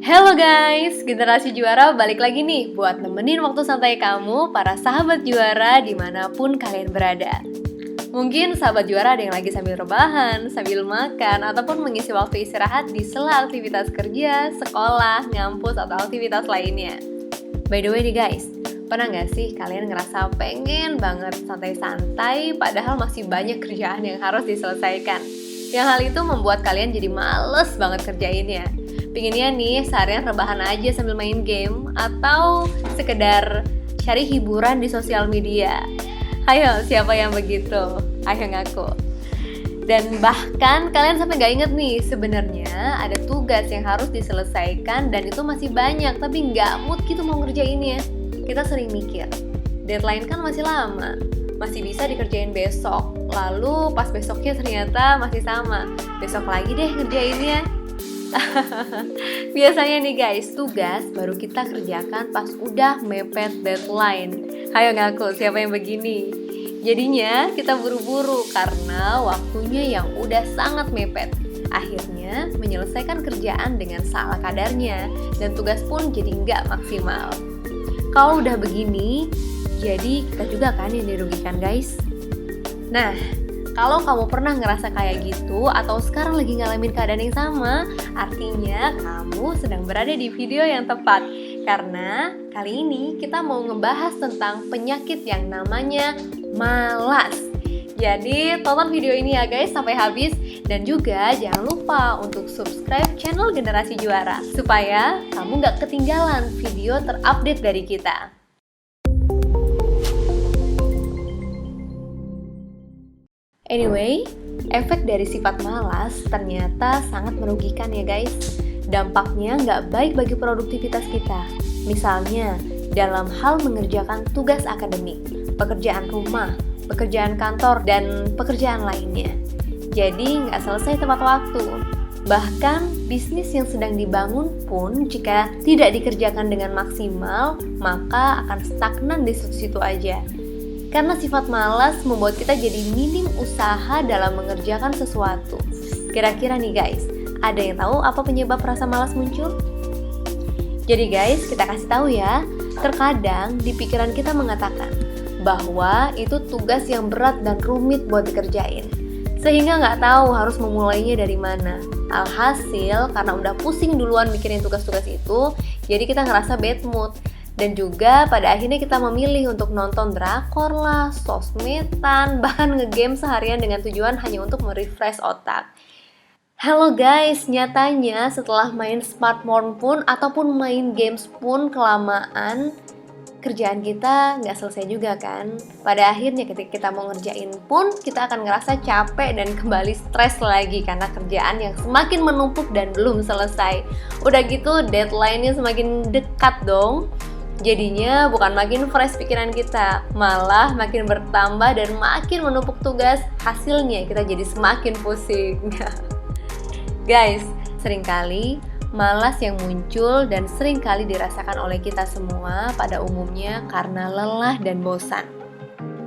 Halo guys, Generasi Juara balik lagi nih buat nemenin waktu santai kamu, para sahabat juara dimanapun kalian berada. Mungkin sahabat juara ada yang lagi sambil rebahan, sambil makan, ataupun mengisi waktu istirahat di sela aktivitas kerja, sekolah, ngampus, atau aktivitas lainnya. By the way nih guys, pernah gak sih kalian ngerasa pengen banget santai-santai padahal masih banyak kerjaan yang harus diselesaikan? Yang hal itu membuat kalian jadi males banget kerjainnya. Pinginnya nih seharian rebahan aja sambil main game atau sekedar cari hiburan di sosial media. Ayo, siapa yang begitu? Ayo ngaku. Dan bahkan kalian sampai gak inget nih, sebenarnya ada tugas yang harus diselesaikan dan itu masih banyak, tapi gak mood gitu mau ngerjainnya. Kita sering mikir, deadline kan masih lama, masih bisa dikerjain besok. Lalu pas besoknya ternyata masih sama, besok lagi deh ngerjainnya. Biasanya nih guys, tugas baru kita kerjakan pas udah mepet deadline. Ayo ngaku, siapa yang begini? Jadinya kita buru-buru karena waktunya yang udah sangat mepet. Akhirnya menyelesaikan kerjaan dengan salah kadarnya dan tugas pun jadi nggak maksimal. Kalau udah begini, jadi kita juga kan yang dirugikan guys. Nah, kalau kamu pernah ngerasa kayak gitu atau sekarang lagi ngalamin keadaan yang sama, artinya kamu sedang berada di video yang tepat. Karena kali ini kita mau ngebahas tentang penyakit yang namanya malas. Jadi tonton video ini ya guys sampai habis. Dan juga jangan lupa untuk subscribe channel Generasi Juara supaya kamu gak ketinggalan video terupdate dari kita. Anyway, efek dari sifat malas ternyata sangat merugikan ya guys. Dampaknya nggak baik bagi produktivitas kita. Misalnya, dalam hal mengerjakan tugas akademik, pekerjaan rumah, pekerjaan kantor, dan pekerjaan lainnya. Jadi nggak selesai tepat waktu. Bahkan, bisnis yang sedang dibangun pun jika tidak dikerjakan dengan maksimal, maka akan stagnan di situ-situ aja. Karena sifat malas membuat kita jadi minim usaha dalam mengerjakan sesuatu. Kira-kira nih guys, ada yang tahu apa penyebab rasa malas muncul? Jadi guys, kita kasih tahu ya. Terkadang di pikiran kita mengatakan bahwa itu tugas yang berat dan rumit buat dikerjain, sehingga nggak tahu harus memulainya dari mana. Alhasil, karena udah pusing duluan mikirin tugas-tugas itu, jadi kita ngerasa bad mood. Dan juga pada akhirnya kita memilih untuk nonton drakor lah, sosmedan, bahkan ngegame seharian dengan tujuan hanya untuk merefresh otak. Halo guys, nyatanya setelah main smartphone pun ataupun main games pun kelamaan, kerjaan kita nggak selesai juga kan. Pada akhirnya ketika kita mau ngerjain pun kita akan ngerasa capek dan kembali stres lagi karena kerjaan yang semakin menumpuk dan belum selesai. Udah gitu deadline-nya semakin dekat dong. Jadinya bukan makin fresh pikiran kita, malah makin bertambah dan makin menumpuk tugas. Hasilnya kita jadi semakin pusing. Guys, seringkali malas yang muncul dan seringkali dirasakan oleh kita semua pada umumnya karena lelah dan bosan.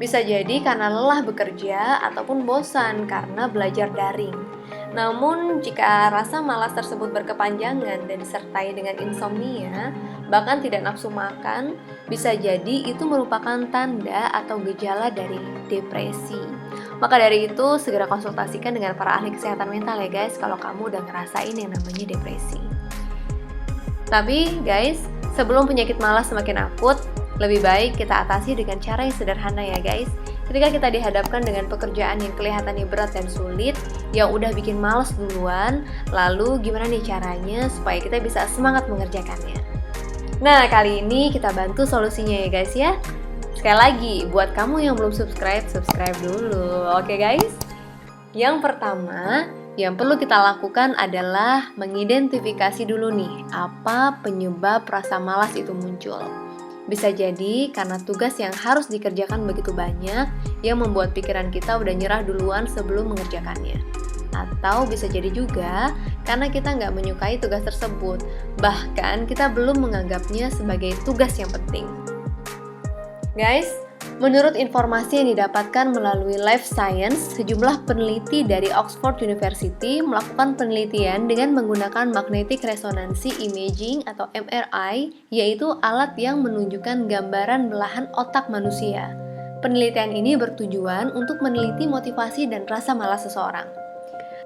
Bisa jadi karena lelah bekerja ataupun bosan karena belajar daring. Namun jika rasa malas tersebut berkepanjangan dan disertai dengan insomnia, bahkan tidak nafsu makan, bisa jadi itu merupakan tanda atau gejala dari depresi. Maka dari itu, segera konsultasikan dengan para ahli kesehatan mental ya guys, kalau kamu udah ngerasain yang namanya depresi. Tapi guys, sebelum penyakit malas semakin akut, lebih baik kita atasi dengan cara yang sederhana ya guys. Ketika kita dihadapkan dengan pekerjaan yang kelihatannya berat dan sulit, yang udah bikin malas duluan, lalu gimana nih caranya supaya kita bisa semangat mengerjakannya? Nah, kali ini kita bantu solusinya ya guys ya. Sekali lagi, buat kamu yang belum subscribe, subscribe dulu, oke guys? Yang pertama, yang perlu kita lakukan adalah mengidentifikasi dulu nih, apa penyebab rasa malas itu muncul. Bisa jadi karena tugas yang harus dikerjakan begitu banyak yang membuat pikiran kita udah nyerah duluan sebelum mengerjakannya. Atau bisa jadi juga karena kita nggak menyukai tugas tersebut, bahkan kita belum menganggapnya sebagai tugas yang penting. Guys, Menurut informasi yang didapatkan melalui Life Science, sejumlah peneliti dari Oxford University melakukan penelitian dengan menggunakan magnetic resonance imaging atau MRI, yaitu alat yang menunjukkan gambaran belahan otak manusia. Penelitian ini bertujuan untuk meneliti motivasi dan rasa malas seseorang.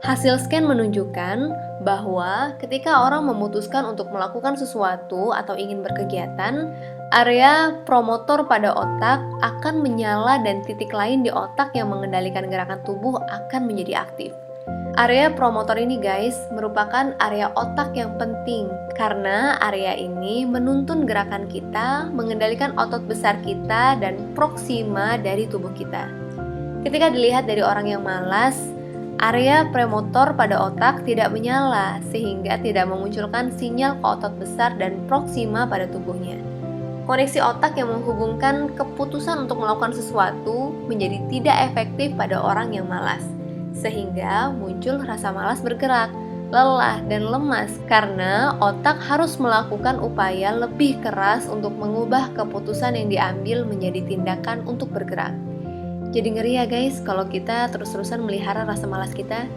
Hasil scan menunjukkan bahwa ketika orang memutuskan untuk melakukan sesuatu atau ingin berkegiatan, area promotor pada otak akan menyala dan titik lain di otak yang mengendalikan gerakan tubuh akan menjadi aktif. Area promotor ini guys, merupakan area otak yang penting karena area ini menuntun gerakan kita, mengendalikan otot besar kita dan proksima dari tubuh kita. Ketika dilihat dari orang yang malas, area premotor pada otak tidak menyala sehingga tidak memunculkan sinyal ke otot besar dan proksima pada tubuhnya. Koneksi otak yang menghubungkan keputusan untuk melakukan sesuatu menjadi tidak efektif pada orang yang malas, sehingga muncul rasa malas bergerak, lelah, dan lemas karena otak harus melakukan upaya lebih keras untuk mengubah keputusan yang diambil menjadi tindakan untuk bergerak. Jadi ngeri ya guys kalau kita terus-terusan melihara rasa malas kita.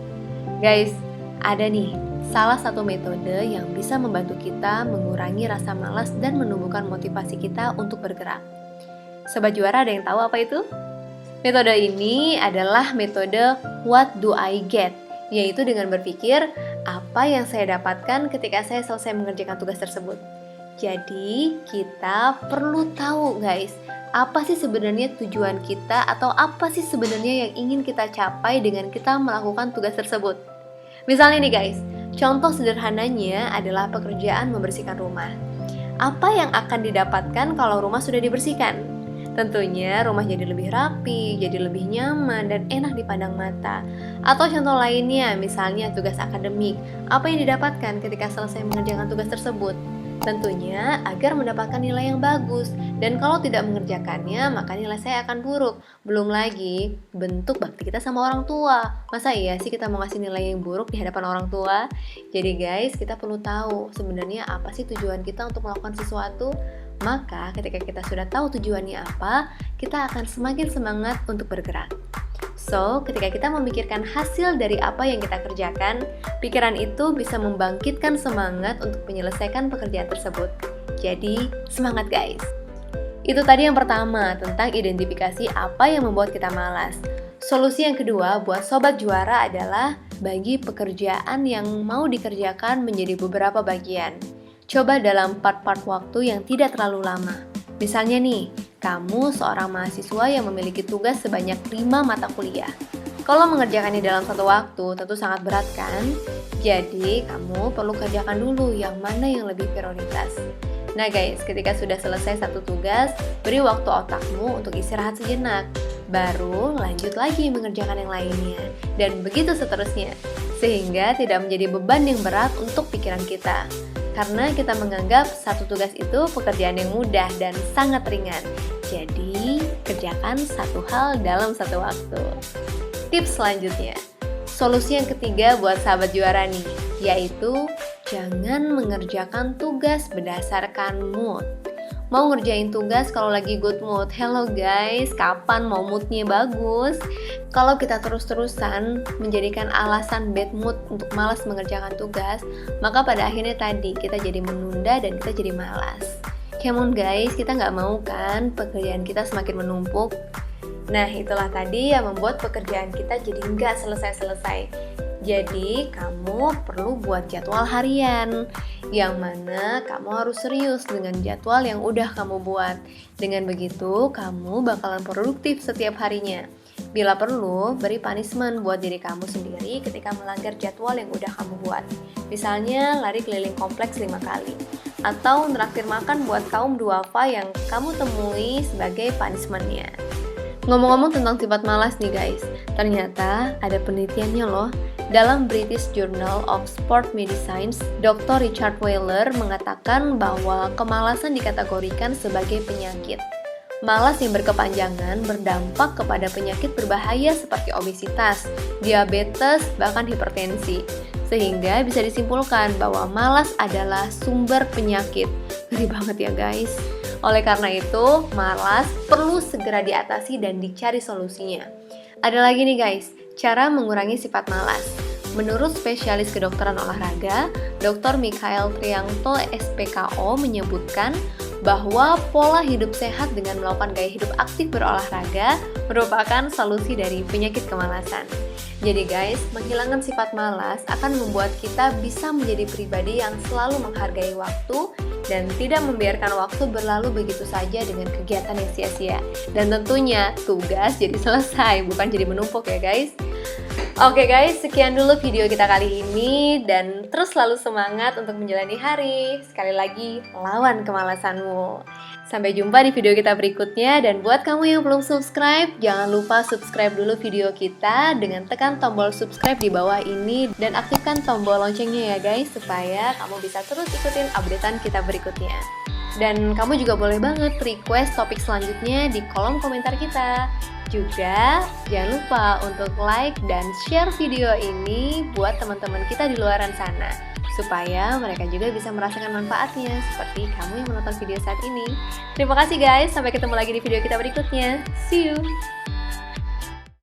Guys, ada nih salah satu metode yang bisa membantu kita mengurangi rasa malas dan menumbuhkan motivasi kita untuk bergerak. Sobat Juara, ada yang tahu apa itu? Metode ini adalah metode What Do I Get? Yaitu dengan berpikir, apa yang saya dapatkan ketika saya selesai mengerjakan tugas tersebut. Jadi, kita perlu tahu guys, apa sih sebenarnya tujuan kita atau apa sih sebenarnya yang ingin kita capai dengan kita melakukan tugas tersebut. Misalnya nih guys, contoh sederhananya adalah pekerjaan membersihkan rumah. Apa yang akan didapatkan kalau rumah sudah dibersihkan? Tentunya rumah jadi lebih rapi, jadi lebih nyaman dan enak dipandang mata. Atau contoh lainnya, misalnya tugas akademik. Apa yang didapatkan ketika selesai mengerjakan tugas tersebut? Tentunya agar mendapatkan nilai yang bagus, dan kalau tidak mengerjakannya maka nilai saya akan buruk. Belum lagi bentuk bakti kita sama orang tua. Masa iya sih kita mau ngasih nilai yang buruk di hadapan orang tua? Jadi guys, kita perlu tahu sebenarnya apa sih tujuan kita untuk melakukan sesuatu. Maka ketika kita sudah tahu tujuannya apa, kita akan semakin semangat untuk bergerak. So, ketika kita memikirkan hasil dari apa yang kita kerjakan, pikiran itu bisa membangkitkan semangat untuk menyelesaikan pekerjaan tersebut. Jadi, semangat guys! Itu tadi yang pertama, tentang identifikasi apa yang membuat kita malas. Solusi yang kedua buat Sobat Juara adalah bagi pekerjaan yang mau dikerjakan menjadi beberapa bagian. Coba dalam part-part waktu yang tidak terlalu lama. Misalnya nih, kamu seorang mahasiswa yang memiliki tugas sebanyak 5 mata kuliah. Kalau mengerjakannya dalam satu waktu tentu sangat berat kan? Jadi kamu perlu kerjakan dulu yang mana yang lebih prioritas. Nah guys, ketika sudah selesai satu tugas, beri waktu otakmu untuk istirahat sejenak. Baru lanjut lagi mengerjakan yang lainnya. Dan begitu seterusnya. Sehingga tidak menjadi beban yang berat untuk pikiran kita. Karena kita menganggap satu tugas itu pekerjaan yang mudah dan sangat ringan. Jadi, kerjakan satu hal dalam satu waktu. Tips selanjutnya, solusi yang ketiga buat sahabat juara nih, yaitu jangan mengerjakan tugas berdasarkan mood. Mau ngerjain tugas kalau lagi good mood. Hello guys, kapan mau moodnya bagus? Kalau kita terus-terusan menjadikan alasan bad mood untuk malas mengerjakan tugas, maka pada akhirnya tadi kita jadi menunda dan kita jadi malas. Come on guys, kita nggak mau kan pekerjaan kita semakin menumpuk? Nah itulah tadi yang membuat pekerjaan kita jadi nggak selesai-selesai. Jadi kamu perlu buat jadwal harian, yang mana kamu harus serius dengan jadwal yang udah kamu buat. Dengan begitu, kamu bakalan produktif setiap harinya. Bila perlu, beri punishment buat diri kamu sendiri ketika melanggar jadwal yang udah kamu buat. Misalnya, lari keliling kompleks 5 kali. Atau nraktir makan buat kaum duafa yang kamu temui sebagai punishment-nya. Ngomong-ngomong tentang sifat malas nih guys, ternyata ada penelitiannya loh. Dalam British Journal of Sport Medicine, Dr. Richard Weiler mengatakan bahwa kemalasan dikategorikan sebagai penyakit. Malas yang berkepanjangan berdampak kepada penyakit berbahaya seperti obesitas, diabetes, bahkan hipertensi. Sehingga bisa disimpulkan bahwa malas adalah sumber penyakit. Ngeri banget ya guys. Oleh karena itu, malas perlu segera diatasi dan dicari solusinya. Ada lagi nih guys, cara mengurangi sifat malas. Menurut spesialis kedokteran olahraga, Dr. Mikhail Triangto, SPKO, menyebutkan bahwa pola hidup sehat dengan melakukan gaya hidup aktif berolahraga merupakan solusi dari penyakit kemalasan. Jadi guys, menghilangkan sifat malas akan membuat kita bisa menjadi pribadi yang selalu menghargai waktu dan tidak membiarkan waktu berlalu begitu saja dengan kegiatan yang sia-sia. Dan tentunya tugas jadi selesai, bukan jadi menumpuk ya guys. Oke guys, sekian dulu video kita kali ini dan terus selalu semangat untuk menjalani hari. Sekali lagi, lawan kemalasanmu. Sampai jumpa di video kita berikutnya dan buat kamu yang belum subscribe, jangan lupa subscribe dulu video kita dengan tekan tombol subscribe di bawah ini dan aktifkan tombol loncengnya ya guys supaya kamu bisa terus ikutin updatean kita berikutnya. Dan kamu juga boleh banget request topik selanjutnya di kolom komentar kita. Juga jangan lupa untuk like dan share video ini buat teman-teman kita di luaran sana supaya mereka juga bisa merasakan manfaatnya seperti kamu yang menonton video saat ini. Terima kasih guys, sampai ketemu lagi di video kita berikutnya. See you!